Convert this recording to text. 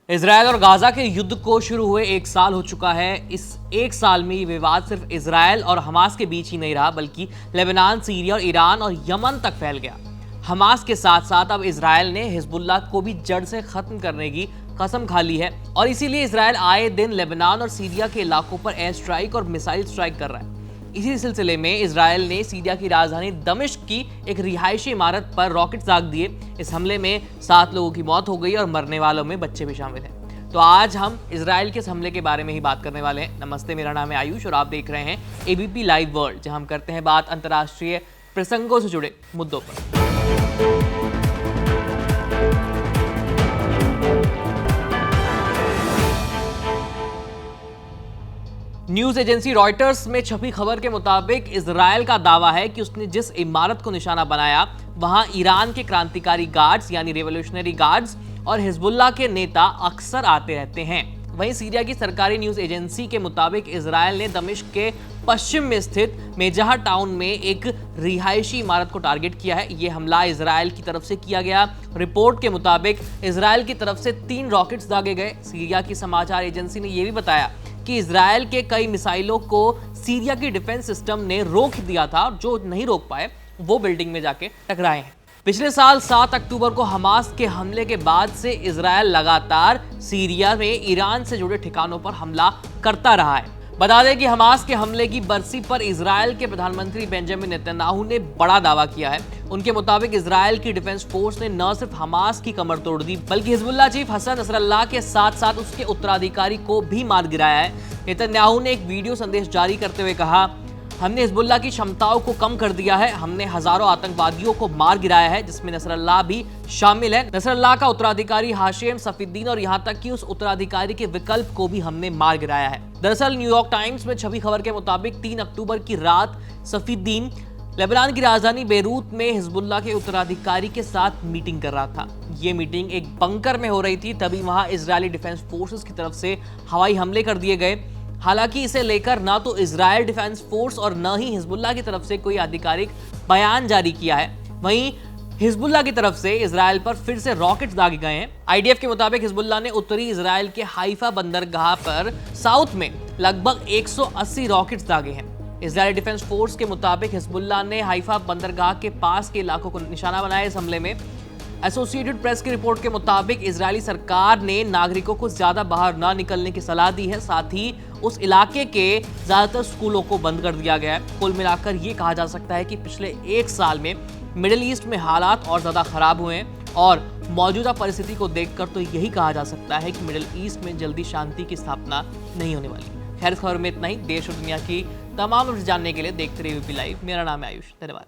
Israel और Gaza के युद्ध को शुरू हुए 1 साल हो चुका है। इस 1 साल में ये विवाद सिर्फ इजरायल और हमास के बीच ही नहीं रहा, बल्कि लेबनान, सीरिया और ईरान और यमन तक फैल गया। हमास के साथ साथ अब इजरायल ने हिजबुल्लाह को भी जड़ से खत्म करने की कसम खा ली है और इसीलिए इजरायल आए दिन लेबनान और सीरिया के इलाकों पर एयर स्ट्राइक और मिसाइल स्ट्राइक कर रहा है। इसी सिलसिले में इजरायल ने सीरिया की राजधानी दमिश्क की एक रिहायशी इमारत पर रॉकेट दाग दिए। इस हमले में 7 लोगों की मौत हो गई और मरने वालों में बच्चे भी शामिल हैं। तो आज हम इजरायल के इस हमले के बारे में ही बात करने वाले हैं। नमस्ते, मेरा नाम है आयुष और आप देख रहे हैं एबीपी लाइव वर्ल्ड, जहां हम करते हैं बात अंतर्राष्ट्रीय प्रसंगों से जुड़े मुद्दों पर। न्यूज एजेंसी रॉयटर्स में छपी खबर के मुताबिक इजरायल का दावा है कि उसने जिस इमारत को निशाना बनाया वहां ईरान के क्रांतिकारी गार्ड्स यानी रेवोल्यूशनरी गार्ड्स और हिजबुल्लाह के नेता अक्सर आते रहते हैं। वहीं सीरिया की सरकारी न्यूज एजेंसी के मुताबिक इजरायल ने दमिश्क के पश्चिम में स्थित मेजाह टाउन में एक रिहायशी इमारत को टारगेट किया है। यह हमला इजरायल की तरफ से किया गया। रिपोर्ट के मुताबिक इजरायल की तरफ से 3 रॉकेट्स दागे गए। सीरिया की समाचार एजेंसी ने यह भी बताया कि इजरायल के कई मिसाइलों को सीरिया की डिफेंस सिस्टम ने रोक दिया था और जो नहीं रोक पाए वो बिल्डिंग में जाके टकराए हैं। पिछले साल 7 अक्टूबर को हमास के हमले के बाद से इजरायल लगातार सीरिया में ईरान से जुड़े ठिकानों पर हमला करता रहा है। बता दें कि हमास के हमले की बरसी पर इजरायल के प्रधानमंत्री बेंजामिन नेतन्याहू ने बड़ा दावा किया है। उनके मुताबिक इजरायल की डिफेंस फोर्स ने न सिर्फ हमास की कमर तोड़ दी, बल्कि हिजबुल्लाह चीफ हसन नसरल्लाह के साथ साथ उसके उत्तराधिकारी को भी मार गिराया है। नेतन्याहू ने एक वीडियो संदेश जारी करते हुए कहा, हमने हिजबुल्लाह की क्षमताओं को कम कर दिया है। हमने हजारों आतंकवादियों को मार गिराया है, जिसमें नसरल्लाह भी शामिल है। नसरल्लाह का उत्तराधिकारी हाशिम सफीद्दीन और यहां तक कि उस उत्तराधिकारी के विकल्प को भी हमने मार गिराया है। दरअसल न्यूयॉर्क टाइम्स में छपी खबर के मुताबिक 3 अक्टूबर की रात सफीद्दीन लेबनान की राजधानी बेरूत में हिजबुल्लाह के उत्तराधिकारी के साथ मीटिंग कर रहा था। ये मीटिंग एक बंकर में हो रही थी, तभी वहां इजरायली डिफेंस फोर्सेस की तरफ से हवाई हमले कर दिए गए। हालांकि इसे लेकर ना तो इजरायल डिफेंस फोर्स और न ही हिजबुल्लाह की तरफ से कोई आधिकारिक बयान जारी किया है। वहीं हिजबुल्लाह की तरफ से इजरायल पर फिर से रॉकेट्स दागे गए हैं। आईडीएफ के मुताबिक हिजबुल्लाह ने उत्तरी इजरायल के हाइफा बंदरगाह पर साउथ में लगभग 180 रॉकेट्स दागे हैं। इजरायली डिफेंस फोर्स के मुताबिक हिजबुल्लाह ने हाइफा बंदरगाह के पास के इलाकों को निशाना बनाया इस हमले में। एसोसिएटेड प्रेस की रिपोर्ट के मुताबिक इजरायली सरकार ने नागरिकों को ज्यादा बाहर न निकलने की सलाह दी है। साथ ही उस इलाके के ज्यादातर स्कूलों को बंद कर दिया गया है। कुल मिलाकर ये कहा जा सकता है कि पिछले 1 साल में मिडिल ईस्ट में हालात और ज्यादा खराब हुए हैं और मौजूदा परिस्थिति को देखकर तो यही कहा जा सकता है कि मिडिल ईस्ट में जल्दी शांति की स्थापना नहीं होने वाली। खैर, खबर में इतना ही। देश और दुनिया की तमाम खबरें जानने के लिए देखते रहिए एबीपी लाइव। मेरा नाम है आयुष। धन्यवाद।